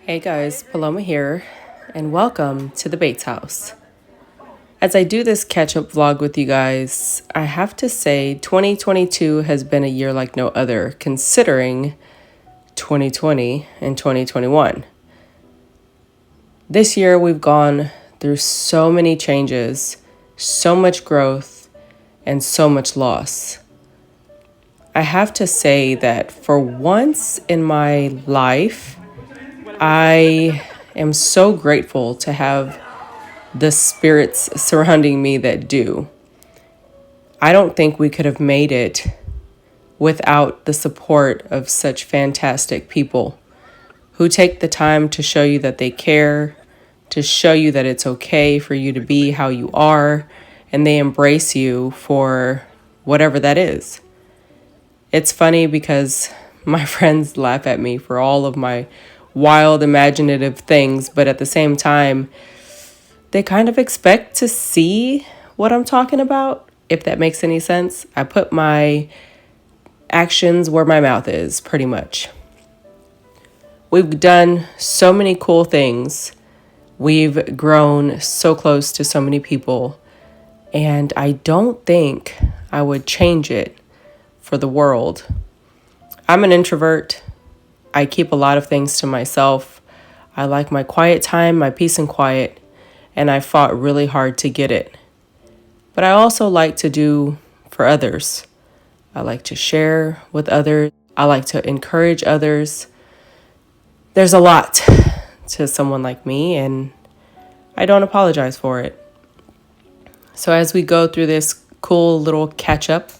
Hey guys, Paloma here, and welcome to the Bates House. As I do this catch-up vlog with you guys, I have to say 2022 has been a year like no other, considering 2020 and 2021. This year we've gone through so many changes, so much growth, and so much loss. I have to say that for once in my life, I am so grateful to have the spirits surrounding me that do. I don't think we could have made it without the support of such fantastic people who take the time to show you that they care, to show you that it's okay for you to be how you are, and they embrace you for whatever that is. It's funny because my friends laugh at me for all of my wild, imaginative things, but at the same time, they kind of expect to see what I'm talking about, if that makes any sense. I put my actions where my mouth is, pretty much. We've done so many cool things. We've grown so close to so many people, and I don't think I would change it for the world. I'm an introvert. I keep a lot of things to myself. I like my quiet time, my peace and quiet, and I fought really hard to get it. But I also like to do for others. I like to share with others. I like to encourage others. There's a lot to someone like me, and I don't apologize for it. So as we go through this cool little catch up,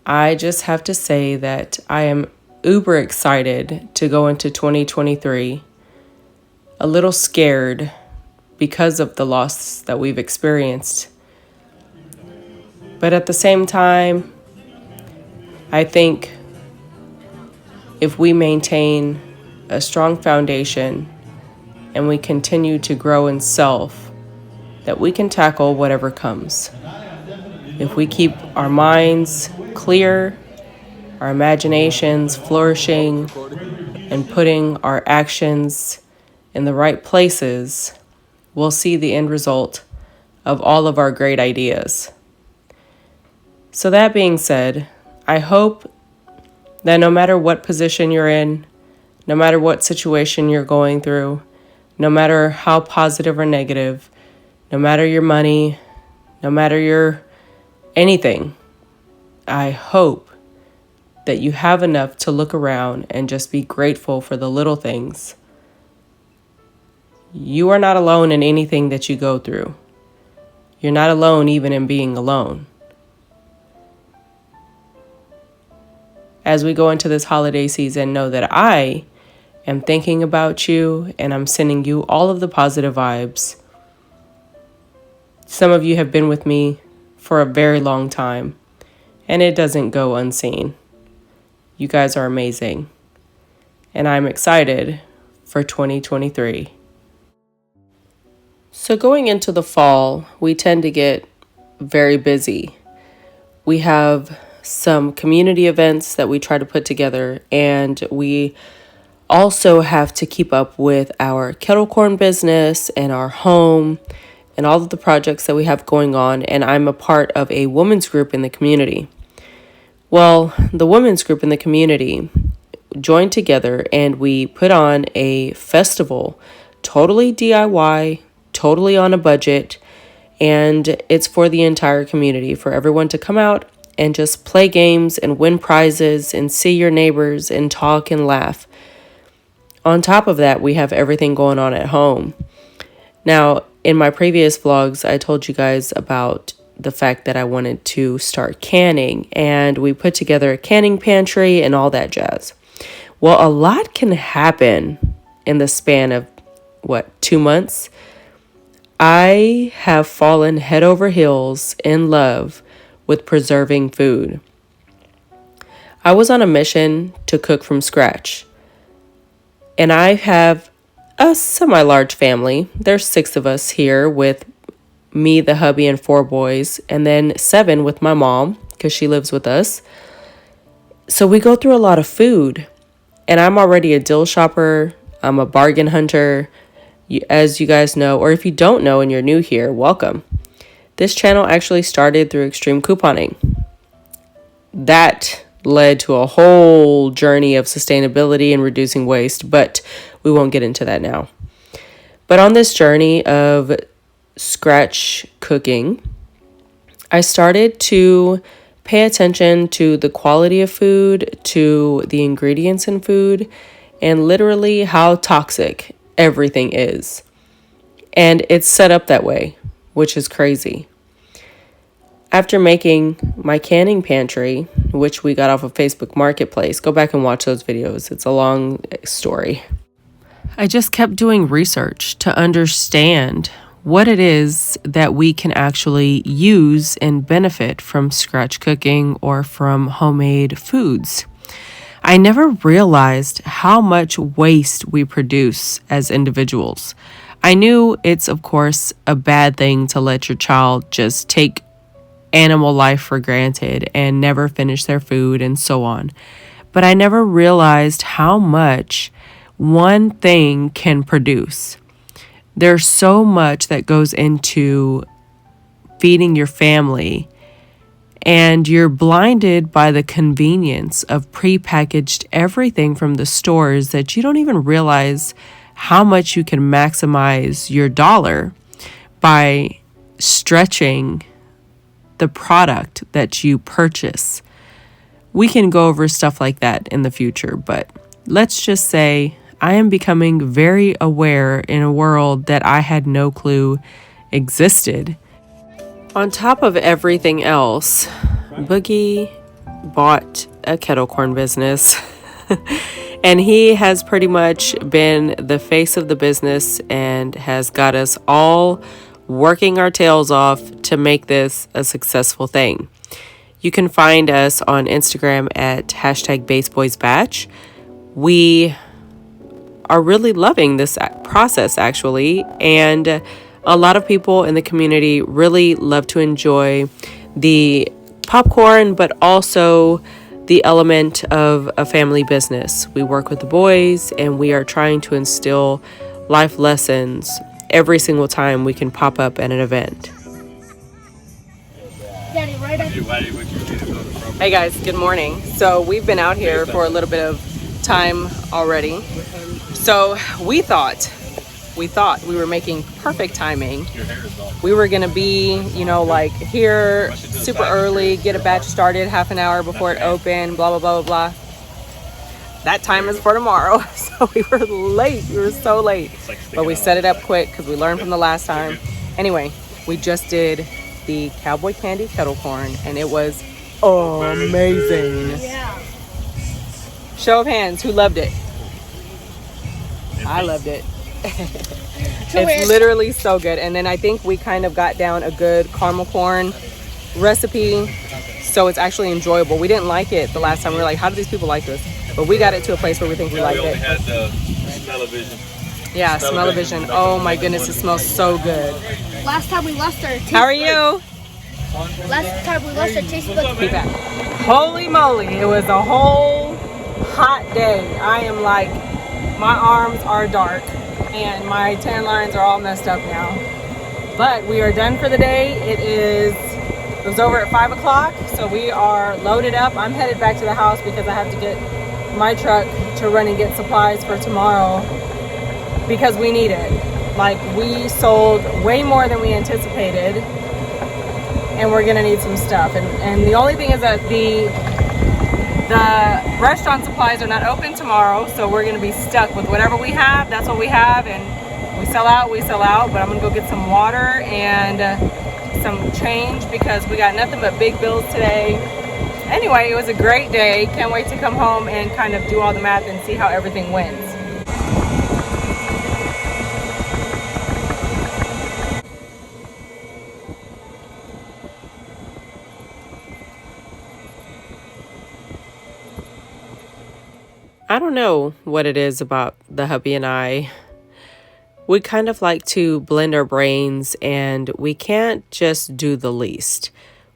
I just have to say that I am uber excited to go into 2023, a little scared because of the loss that we've experienced. But at the same time, I think if we maintain a strong foundation and we continue to grow in self, that we can tackle whatever comes. If we keep our minds clear, our imaginations flourishing, and putting our actions in the right places, we'll see the end result of all of our great ideas. So that being said, I hope that no matter what position you're in, no matter what situation you're going through, no matter how positive or negative, no matter your money, no matter your anything, I hope that you have enough to look around and just be grateful for the little things. You are not alone in anything that you go through. You're not alone even in being alone. As we go into this holiday season, know that I am thinking about you and I'm sending you all of the positive vibes. Some of you have been with me for a very long time, and it doesn't go unseen. You guys are amazing, and I'm excited for 2023. So going into the fall, we tend to get very busy. We have some community events that we try to put together, and we also have to keep up with our kettle corn business and our home and all of the projects that we have going on, and I'm a part of a women's group in the community. Well, the women's group in the community joined together and we put on a festival, totally DIY, totally on a budget, and it's for the entire community, for everyone to come out and just play games and win prizes and see your neighbors and talk and laugh. On top of that, we have everything going on at home. Now, in my previous vlogs, I told you guys about the fact that I wanted to start canning, and we put together a canning pantry and all that jazz. Well, a lot can happen in the span of, 2 months? I have fallen head over heels in love with preserving food. I was on a mission to cook from scratch, and I have a semi-large family. There's 6 of us here with me, the hubby, and 4 boys, and then 7 with my mom because she lives with us. So we go through a lot of food, and I'm already a dill shopper. I'm a bargain hunter, as you guys know, or if you don't know and you're new here, welcome. This channel actually started through extreme couponing. That led to a whole journey of sustainability and reducing waste, but we won't get into that now. But on this journey of scratch cooking, I started to pay attention to the quality of food, to the ingredients in food, and literally how toxic everything is. And it's set up that way, which is crazy. After making my canning pantry, which we got off of Facebook Marketplace, go back and watch those videos. It's a long story. I just kept doing research to understand what it is that we can actually use and benefit from scratch cooking or from homemade foods. I never realized how much waste we produce as individuals. I knew it's, of course, a bad thing to let your child just take animal life for granted and never finish their food and so on. But I never realized how much one thing can produce. There's so much that goes into feeding your family, and you're blinded by the convenience of prepackaged everything from the stores that you don't even realize how much you can maximize your dollar by stretching the product that you purchase. We can go over stuff like that in the future, but let's just say I am becoming very aware in a world that I had no clue existed. On top of everything else, Boogie bought a kettle corn business and he has pretty much been the face of the business and has got us all working our tails off to make this a successful thing. You can find us on Instagram at #BaseBoysBatch. We are really loving this process actually, and a lot of people in the community really love to enjoy the popcorn, but also the element of a family business. We work with the boys and we are trying to instill life lessons every single time we can pop up at an event. Hey guys, good morning. So we've been out here for a little bit of time already. So we thought we were making perfect timing. We were gonna be, like here super early, get a batch started half an hour before it opened, blah, blah, blah, blah, blah. That time is for tomorrow. So we were late. We were so late. But we set it up quick because we learned from the last time. Anyway, we just did the cowboy candy kettle corn and it was amazing. Yeah. Show of hands, who loved it? I loved it. It's literally so good. And then I think we kind of got down a good caramel corn recipe. So it's actually enjoyable. We didn't like it the last time. We were like, how do these people like this? But we got it to a place where we think we liked it. Had the smell-o-vision. Yeah, smell-o-vision. Oh my goodness, it smells so good. Last time we lost our taste How are you? Last time we lost our taste buds. Be back. Holy moly, it was a whole hot day. I am like, my arms are dark and my tan lines are all messed up now. But we are done for the day. It was over at 5 o'clock, so we are loaded up. I'm headed back to the house because I have to get my truck to run and get supplies for tomorrow because we need it. Like, we sold way more than we anticipated and we're gonna need some stuff. And the only thing is that the restaurant supplies are not open tomorrow, so we're gonna be stuck with whatever we have. That's what we have, and we sell out, but I'm gonna go get some water and some change because we got nothing but big bills today. Anyway, it was a great day. Can't wait to come home and kind of do all the math and see how everything went. I don't know what it is about the hubby and I. We kind of like to blend our brains, and we can't just do the least.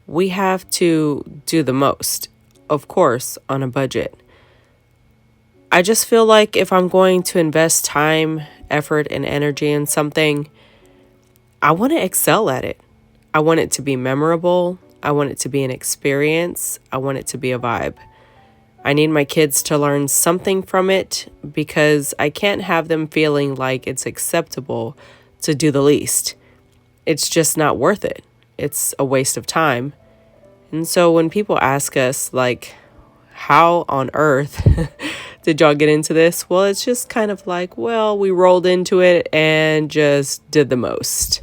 We have to do the most, of course, on a budget. I just feel like if I'm going to invest time, effort, and energy in something, I want to excel at it. I want it to be memorable. I want it to be an experience. I want it to be a vibe. I need my kids to learn something from it because I can't have them feeling like it's acceptable to do the least. It's just not worth it. It's a waste of time. And so when people ask us, like, how on earth did y'all get into this? Well, it's just kind of like, well, we rolled into it and just did the most.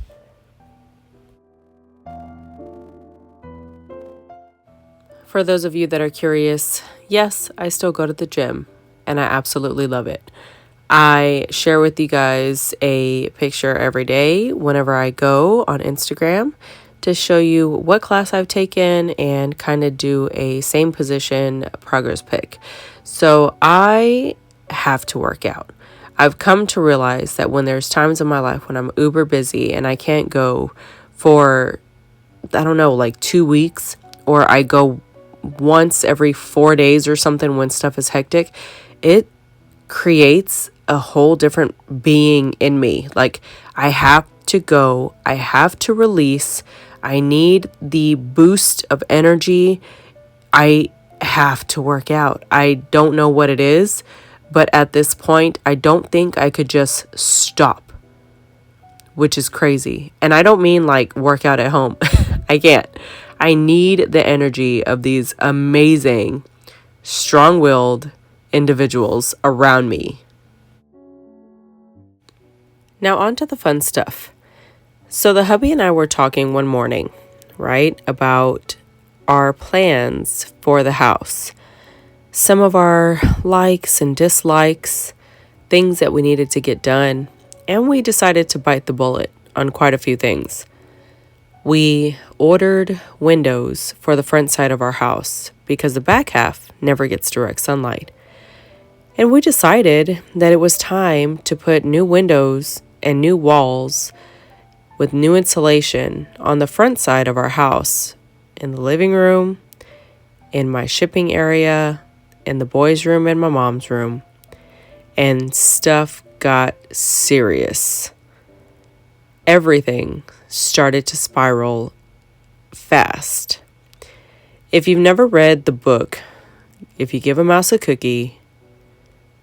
For those of you that are curious, yes, I still go to the gym and I absolutely love it. I share with you guys a picture every day whenever I go on Instagram to show you what class I've taken and kind of do a same position progress pic. So I have to work out. I've come to realize that when there's times in my life when I'm uber busy and I can't go for, I don't know, like 2 weeks, or I go once every 4 days or something when stuff is hectic, it creates a whole different being in me. Like, I have to go, I have to release, I need the boost of energy. I have to work out. I don't know what it is, but at this point, I don't think I could just stop, which is crazy. And I don't mean like work out at home. I can't. I need the energy of these amazing, strong-willed individuals around me. Now on to the fun stuff. So the hubby and I were talking one morning, right, about our plans for the house. Some of our likes and dislikes, things that we needed to get done, and we decided to bite the bullet on quite a few things. We ordered windows for the front side of our house because the back half never gets direct sunlight. And we decided that it was time to put new windows and new walls with new insulation on the front side of our house, in the living room, in my shipping area, in the boys' room, and my mom's room. And stuff got serious. Everything started to spiral fast. If you've never read the book, If You Give a Mouse a Cookie,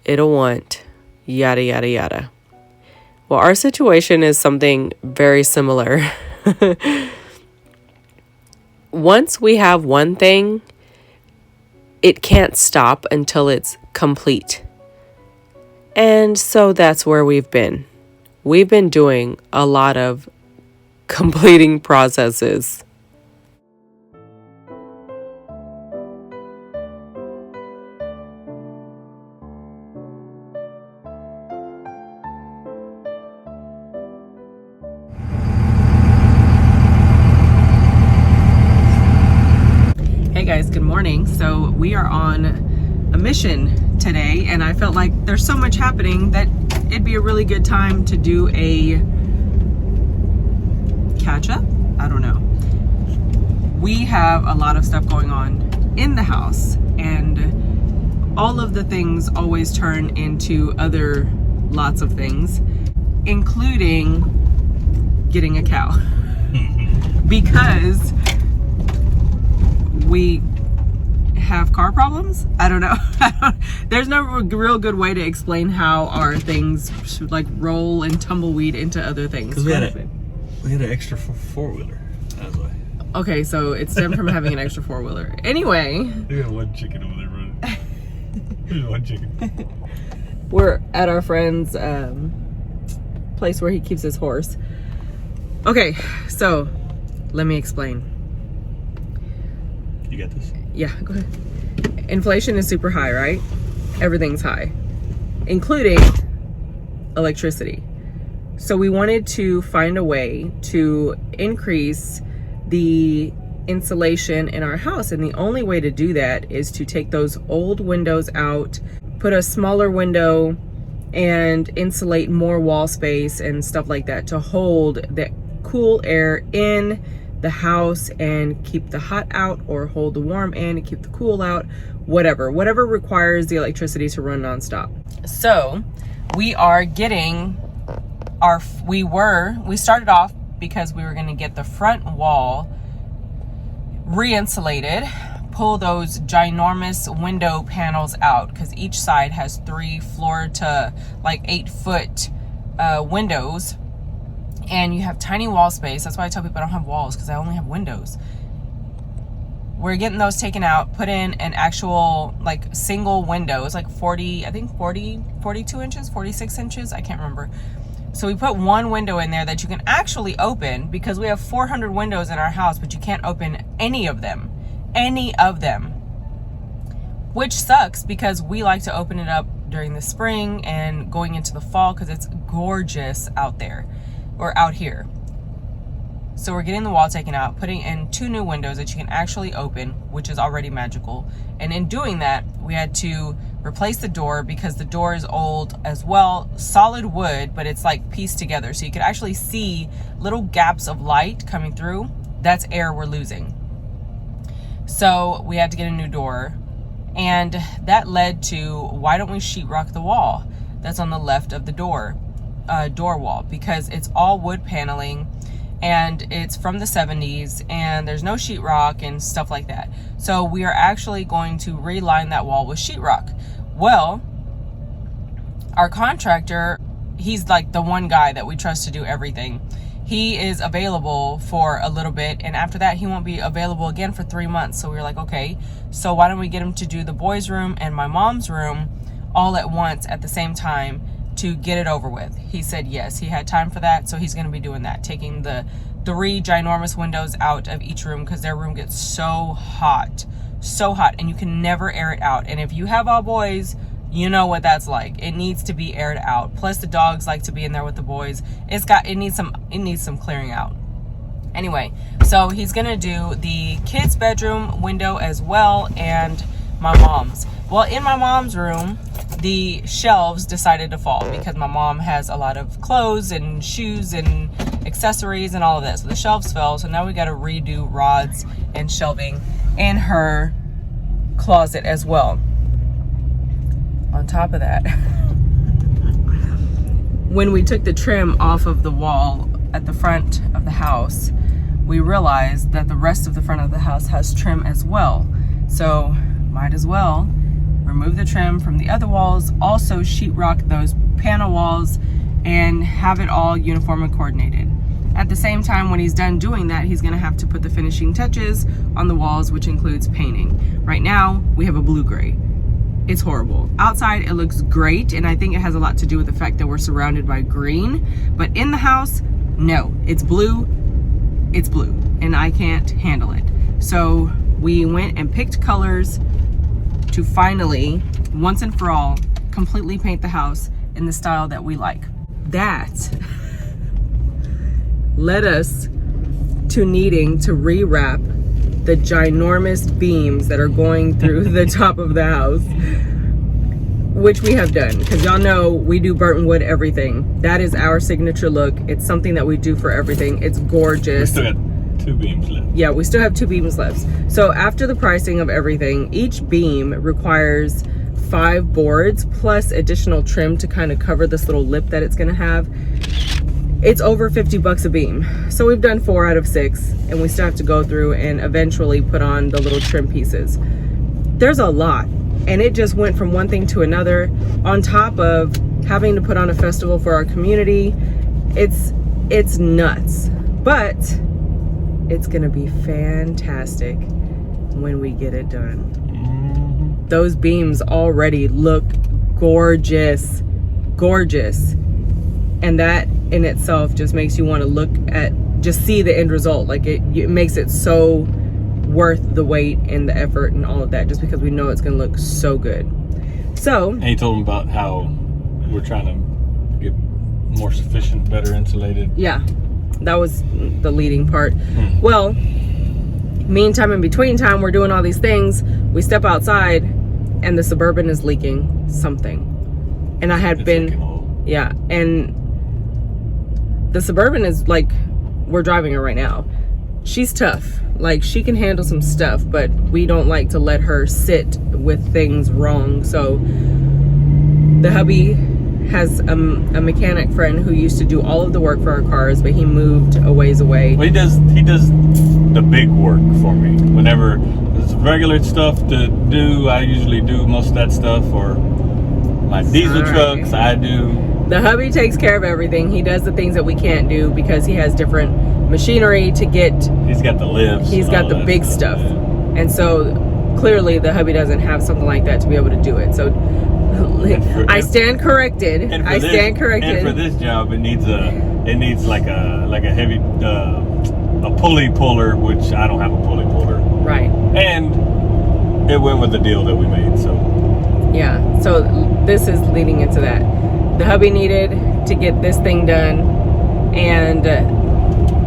It'll Want yada yada yada. Well, our situation is something very similar. Once we have one thing, it can't stop until it's complete. And so that's where we've been. We've been doing a lot of completing processes. Hey guys, good morning. So we are on a mission today, and I felt like there's so much happening that it'd be a really good time to do a catch up. I don't know. We have a lot of stuff going on in the house, and all of the things always turn into other lots of things, including getting a cow. Because we have car problems. I don't know. There's no real good way to explain how our things should like roll and tumbleweed into other things. Because we had an extra four-wheeler. That's why. Okay, so it stemmed from having an extra four-wheeler. Anyway. We got one chicken over there running. There's one chicken. We're at our friend's place where he keeps his horse. Okay, so let me explain. You got this? Yeah, go ahead. Inflation is super high, right? Everything's high, including electricity. So we wanted to find a way to increase the insulation in our house. And the only way to do that is to take those old windows out, put a smaller window, and insulate more wall space and stuff like that to hold the cool air in the house and keep the hot out, or hold the warm in and keep the cool out, whatever requires the electricity to run nonstop. So we are getting we started off because we were going to get the front wall re-insulated, pull those ginormous window panels out, because each side has 3 floor to like 8-foot windows, and you have tiny wall space. That's why I tell people I don't have walls, because I only have windows. We're getting those taken out, put in an actual like single window. It's like 42 inches, 46 inches, I can't remember. So we put one window in there that you can actually open, because we have 400 windows in our house, but you can't open any of them, which sucks, because we like to open it up during the spring and going into the fall, because it's gorgeous out there, or out here. So we're getting the wall taken out, putting in 2 new windows that you can actually open, which is already magical. And in doing that, we had to replace the door, because the door is old as well, solid wood, but it's like pieced together. So you could actually see little gaps of light coming through. That's air we're losing. So we had to get a new door. And that led to, why don't we sheetrock the wall that's on the left of the door wall, because it's all wood paneling, and it's from the 70s, and there's no sheetrock and stuff like that. So we are actually going to reline that wall with sheetrock. Well, our contractor, he's like the one guy that we trust to do everything. He is available for a little bit, and after that he won't be available again for 3 months. So we were like, okay, so why don't we get him to do the boys' room and my mom's room all at once at the same time, to get it over with. He said yes, he had time for that, so he's going to be doing that, taking the 3 ginormous windows out of each room, because their room gets so hot, and you can never air it out. And if you have all boys, you know what that's like. It needs to be aired out. Plus the dogs like to be in there with the boys. It needs some clearing out. Anyway, so he's gonna do the kids' bedroom window as well, and my mom's. Well, in my mom's room, the shelves decided to fall, because my mom has a lot of clothes and shoes and accessories and all of that. So the shelves fell. So now we got to redo rods and shelving in her closet as well. On top of that, when we took the trim off of the wall at the front of the house, we realized that the rest of the front of the house has trim as well. So might as well remove the trim from the other walls, also sheetrock those panel walls, and have it all uniform and coordinated. At the same time, when he's done doing that, he's gonna have to put the finishing touches on the walls, which includes painting. Right now, we have a blue-gray. It's horrible. Outside, it looks great, and I think it has a lot to do with the fact that we're surrounded by green, but in the house, no, it's blue, and I can't handle it. So we went and picked colors to finally, once and for all, completely paint the house in the style that we like. That led us to needing to rewrap the ginormous beams that are going through the top of the house, which we have done, because y'all know we do burnt wood everything. That is our signature look. It's something that we do for everything. It's gorgeous. We still got 2 beams left. Yeah, we still have 2 beams left. So after the pricing of everything, each beam requires 5 boards plus additional trim to kind of cover this little lip that it's gonna have. It's over $50 a beam. So we've done 4 out of 6, and we still have to go through and eventually put on the little trim pieces. There's a lot, and it just went from one thing to another, on top of having to put on a festival for our community. It's nuts, but it's gonna be fantastic when we get it done. Those beams already look gorgeous. And that in itself just makes you want to look at, just see the end result. Like it makes it so worth the wait and the effort and all of that, just because we know it's gonna look so good. So, And you told them about how we're trying to get more sufficient, better insulated. Yeah, that was the leading part. Well, meantime, in between time, we're doing all these things. We step outside and the Suburban is leaking something. And I had It's been, looking old. yeah, and the Suburban is like, we're driving it right now. she's tough. Like, she can handle some stuff, but we don't like to let her sit with things wrong. So the hubby has a mechanic friend who used to do all of the work for our cars, but he moved a ways away. Well, he does the big work for me. Whenever there's regular stuff to do, I usually do most of that stuff. Or my diesel trucks, I do. The hubby takes care of everything. He does the things that we can't do because he has different machinery to get. He's got the lifts. He's got the big stuff. Yeah. And so clearly the hubby doesn't have something like that to be able to do it. So I stand corrected. And for this job, it needs like a heavy a pulley puller, which I don't have a pulley puller. Right. And it went with the deal that we made. So yeah. So this is leading into that. The hubby needed to get this thing done, and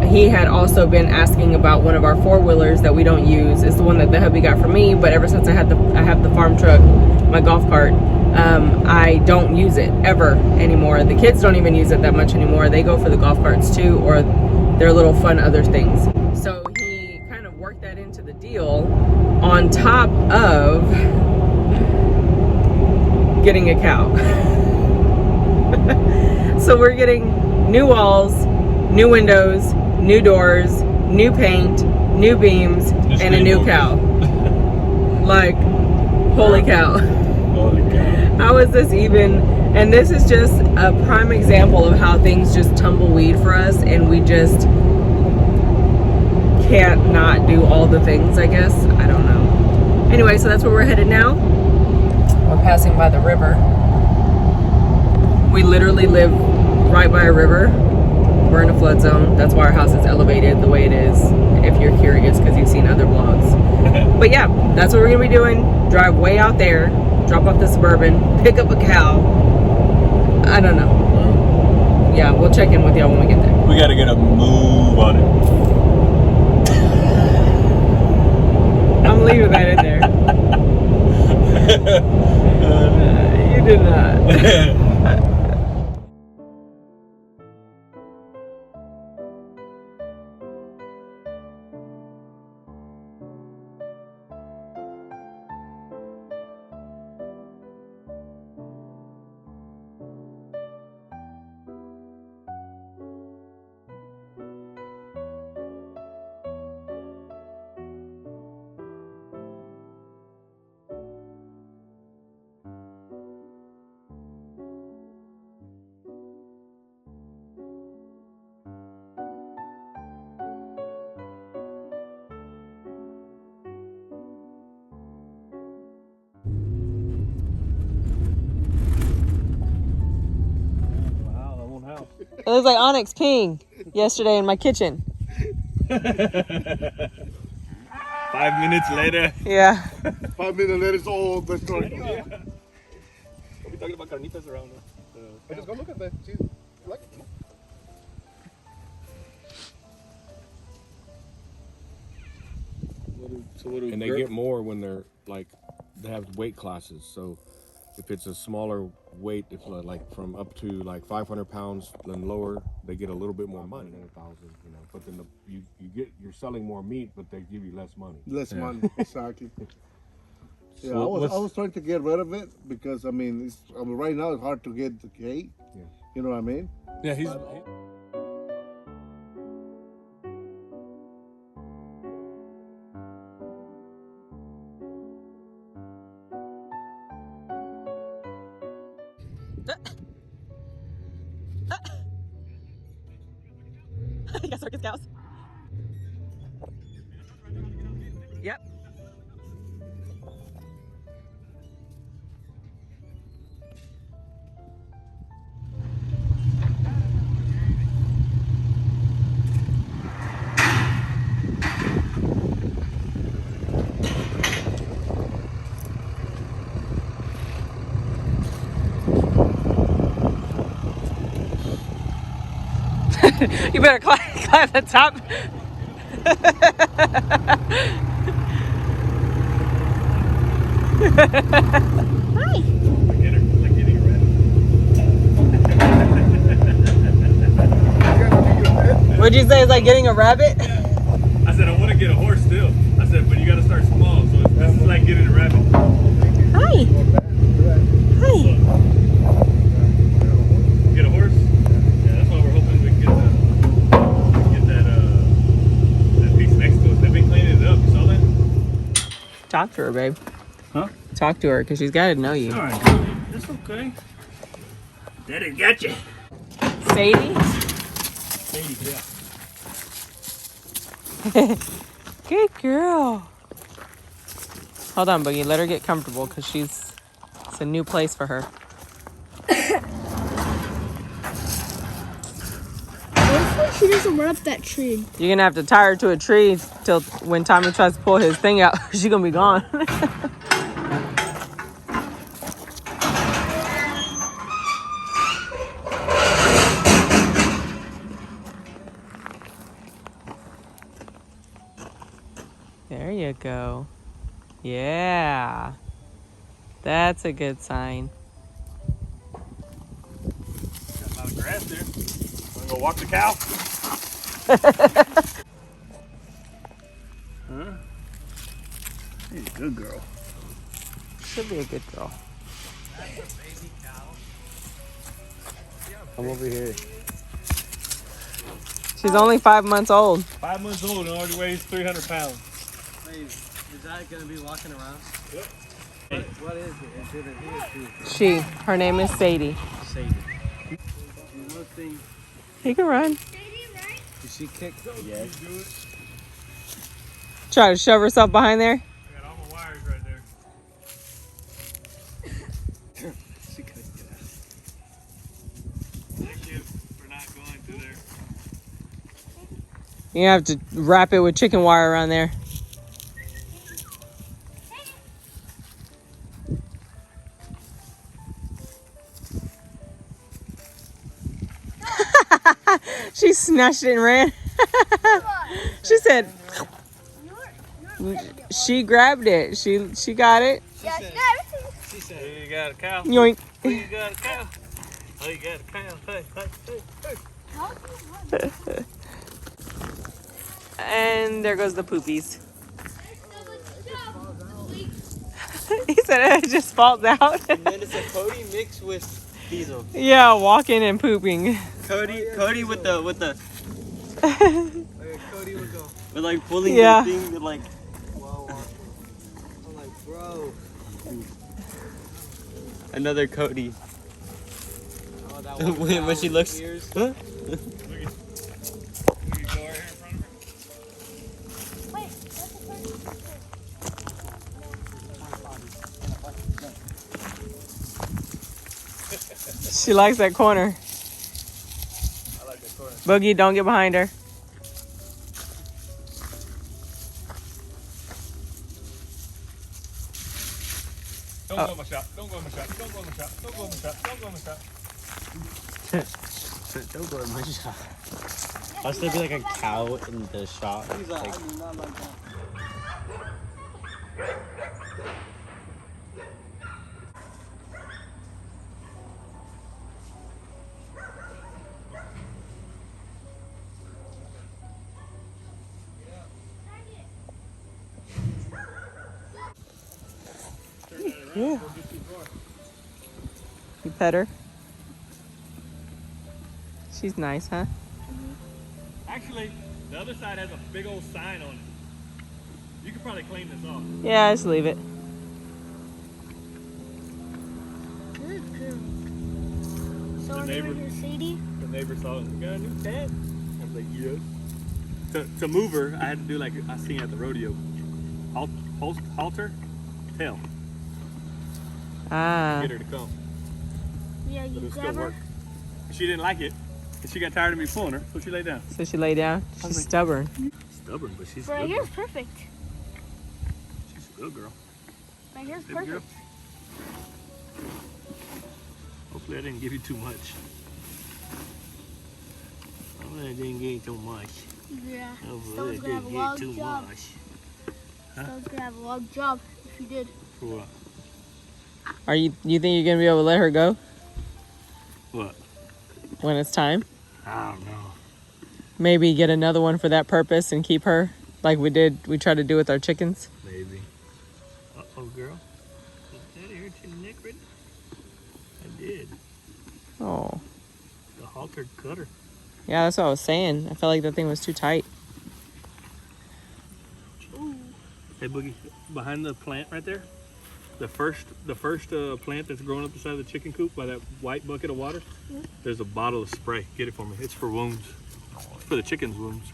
he had also been asking about one of our four-wheelers that we don't use. It's the one that the hubby got for me, but ever since I have the farm truck, my golf cart, I don't use it ever anymore. The kids don't even use it that much anymore. They go for the golf carts too, or their little fun other things. So he kind of worked that into the deal on top of getting a cow. So we're getting new walls, new windows, new doors, new paint, new beams, and a new cow. Like, holy cow. Holy cow. How is this even? And this is just a prime example of how things just tumbleweed for us, and we just can't not do all the things, I guess. I don't know. Anyway, so that's where we're headed now. We're passing by the river. We literally live right by a river. We're in a flood zone. That's why our house is elevated the way it is, if you're curious, because you've seen other vlogs. But yeah, that's what we're gonna be doing. Drive way out there, drop off the Suburban, pick up a cow. I don't know. Yeah, we'll check in with y'all when we get there. We gotta get a move on it. I'm leaving that in there. You did not. It looks like Onyx peeing yesterday in my kitchen. 5 minutes later. Yeah. 5 minutes later, it's all destroyed. Yeah. We'll be talking about carnitas around. Just go look at that. See, like it. And they get more when they're like, they have weight classes. So if it's a smaller weight, if like from up to like 500 pounds and lower, they get a little bit more money than 1,000, you know. But then you're selling more meat, but they give you less money. Less money, exactly. Yeah, I was trying to get rid of it because I mean right now it's hard to get the hay. Yeah. You know what I mean? Yeah, he's. You got circus cows. Yep. You better climb the top. Hi. What'd you say? It's like getting a rabbit? I I said, I want to get a horse still. I said, but you got to start small. So this is like getting a rabbit. Hi. Hi. Get a horse? Yeah, that's why we're hoping we can get that piece next to us. They've been cleaning it up. You saw that? Talk to her, babe. Huh? Talk to her, because she's got to know you. All right, that's okay. Daddy got you. Sadie? Sadie, yeah. Good girl. Hold on, Boogie. Let her get comfortable, because it's a new place for her. Hopefully she doesn't run up that tree. You're going to have to tie her to a tree till when Tommy tries to pull his thing out. She's going to be gone. There you go. Yeah. That's a good sign. Got a lot of grass there. Want to go walk the cow? Huh? Hey, good girl. She'll be a good girl. I'm over here. She's only 5 months old. 5 months old and already weighs 300 pounds. Wait, is that gonna be walking around? Yep. What is it? Is it a he or she? She. Her name is Sadie. Sadie. One thing, He can run. did she kick? Yes. Try to shove herself behind there. I got all my wires right there. She couldn't get out. Thank you for not going through there. You have to wrap it with chicken wire around there. She snatched it and ran. She said she grabbed it. She got it. Yeah, She said, You got a cow? Yoink. You got a cow? Oh, you got a cow. Hey, hey, hey. And there goes the poopies. He said it just falls out. and then it's a Cody mixed with Diesel. Yeah, walking and pooping. Cody with the Cody would go. With like pulling Yeah. the thing with like. Wow. I'm like, bro. Another Cody. Oh, that one when she looks. Huh? You can go right here in front of her. Wait, that's the first. She likes that corner. I like that corner. Boogie, don't get behind her. Don't go in my shop. Don't go in my shop. Don't go in my shop. Don't go in my shop. Don't go in my shop. Don't go in my shop. I'll still be like a cow in the shop. Like, I do not like that. Yeah. You pet her? She's nice, huh? Actually, the other side has a big old sign on it. You could probably clean this off. Yeah, just leave it. Good girl. So The her name neighbor- is Sadie. The neighbor saw it. We got a new pet. I was like, yes. To move her, I had to do like I seen at the rodeo. Halter, tail. Ah. Get her to come. Yeah, But you it'll still grab her. work. She didn't like it. And she got tired of me pulling her, so she lay down. So she lay down. She's stubborn. Stubborn, but she's a Right good here's girl. perfect. She's a good girl. Right here's Baby girl. perfect. Hopefully I didn't give you too much. Hopefully I didn't give you too much. Yeah. Hopefully I Someone's gonna have a didn't long give you too job. much. Someone's gonna have a long job if you did. For what? You think you're gonna be able to let her go What? when it's time? I don't know. Maybe get another one for that purpose and keep her. Like we tried to do with our chickens? Maybe. Uh-oh, girl. Did that hurt your neck right now? I did. Oh. The halter cut her. Yeah, that's what I was saying. I felt like that thing was too tight. Ooh. Hey, Boogie, behind the plant right there, the first plant that's growing up beside the chicken coop by that white bucket of water, there's a bottle of spray. Get it for me. It's for wounds. It's for the chicken's wounds.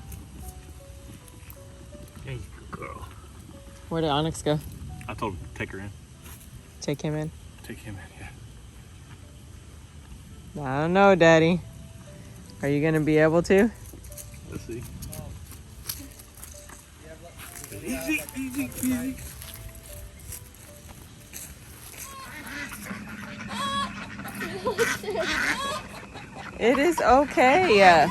Hey, good girl. Where did Onyx go? I told him to take her in. Take him in? Take him in, yeah. I don't know, Daddy. Are you going to be able to? Let's see. Easy, easy, easy. It is okay.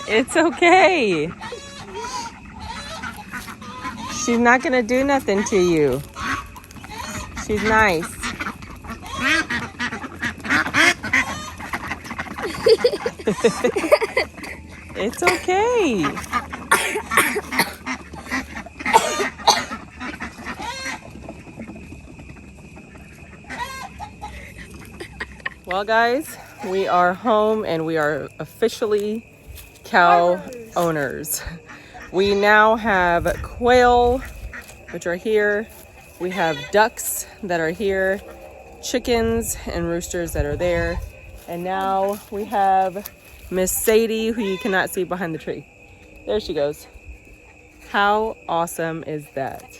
It's okay. She's not gonna do nothing to you. She's nice. It's okay. Well, guys, we are home and we are officially cow owners. We now have quail, which are here. We have ducks that are here, chickens and roosters that are there. And now we have Miss Sadie, who you cannot see behind the tree. There she goes. How awesome is that?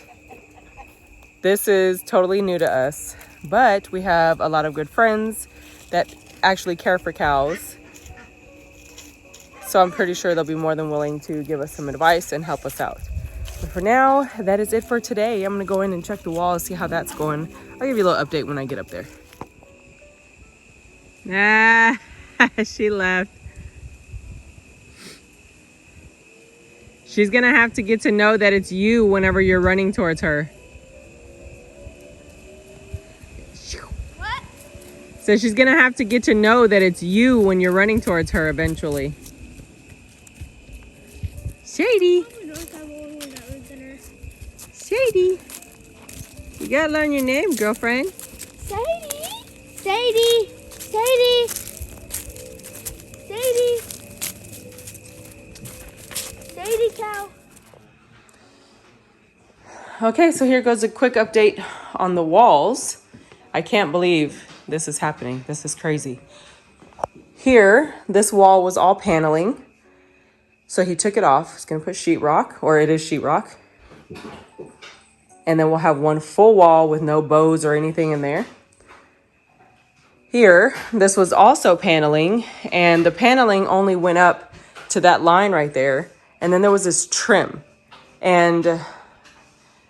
This is totally new to us, but we have a lot of good friends that actually care for cows. So I'm pretty sure they'll be more than willing to give us some advice and help us out. But for now, that is it for today. I'm gonna go in and check the wall and see how that's going. I'll give you a little update when I get up there. Nah, she left. She's gonna have to get to know that it's you whenever you're running towards her. What? So she's gonna have to get to know that it's you when you're running towards her eventually. Sadie, Sadie, you gotta learn your name, girlfriend. Sadie! Sadie! Sadie! Sadie! Sadie cow. Okay, so here goes a quick update on the walls. I can't believe this is happening. This is crazy. Here, this wall was all paneling. So he took it off. He's gonna put sheetrock, or it is sheetrock. And then we'll have one full wall with no bows or anything in there. Here, this was also paneling, and the paneling only went up to that line right there. And then there was this trim. And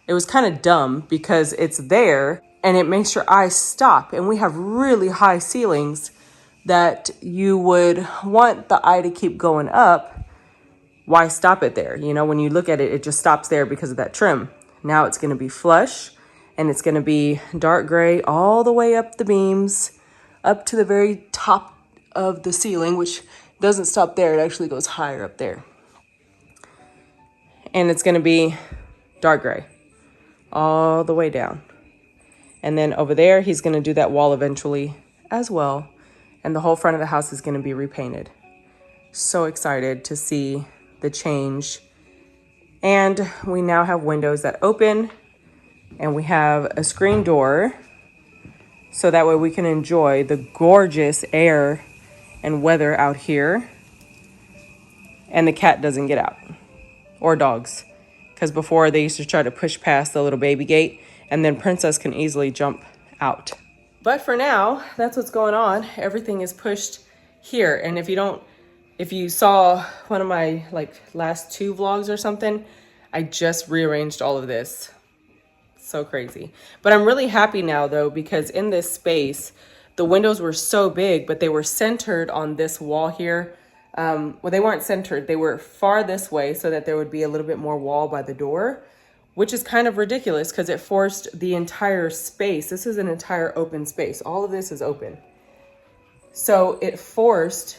it was kind of dumb because it's there and it makes your eyes stop. And we have really high ceilings that you would want the eye to keep going up. Why stop it there? You know, when you look at it, it just stops there because of that trim. Now it's going to be flush and it's going to be dark gray all the way up the beams, up to the very top of the ceiling, which doesn't stop there. It actually goes higher up there. And it's going to be dark gray all the way down. And then over there, he's going to do that wall eventually as well. And the whole front of the house is going to be repainted. So excited to see the change. And we now have windows that open, and we have a screen door so that way we can enjoy the gorgeous air and weather out here, and the cat doesn't get out, or dogs, because before they used to try to push past the little baby gate, and then Princess can easily jump out. But for now, that's what's going on. Everything is pushed here. And if you saw one of my last 2 vlogs or something, I just rearranged all of this. So crazy. But I'm really happy now though, because in this space, the windows were so big, but they were centered on this wall here. Well, they weren't centered. They were far this way so that there would be a little bit more wall by the door, which is kind of ridiculous because it forced the entire space. This is an entire open space. All of this is open. So it forced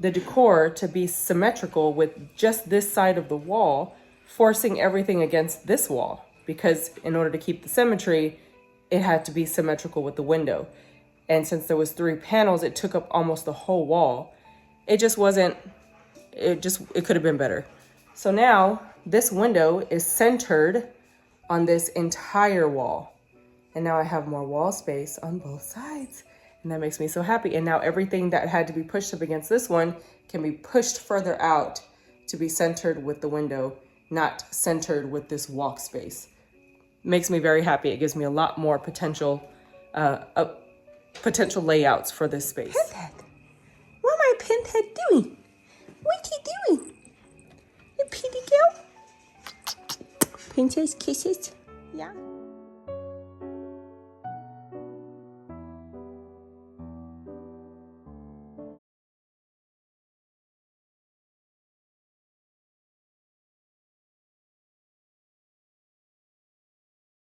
the decor to be symmetrical with just this side of the wall, forcing everything against this wall, because in order to keep the symmetry, it had to be symmetrical with the window. And since there was 3 panels, it took up almost the whole wall. It just wasn't, it could have been better. So now this window is centered on this entire wall. And now I have more wall space on both sides. And that makes me so happy. And now everything that had to be pushed up against this one can be pushed further out to be centered with the window, not centered with this walk space. Makes me very happy. It gives me a lot more potential layouts for this space. Pinhead. What my Pinhead doing? What you doing? You pretty girl? Princess kisses? Yeah.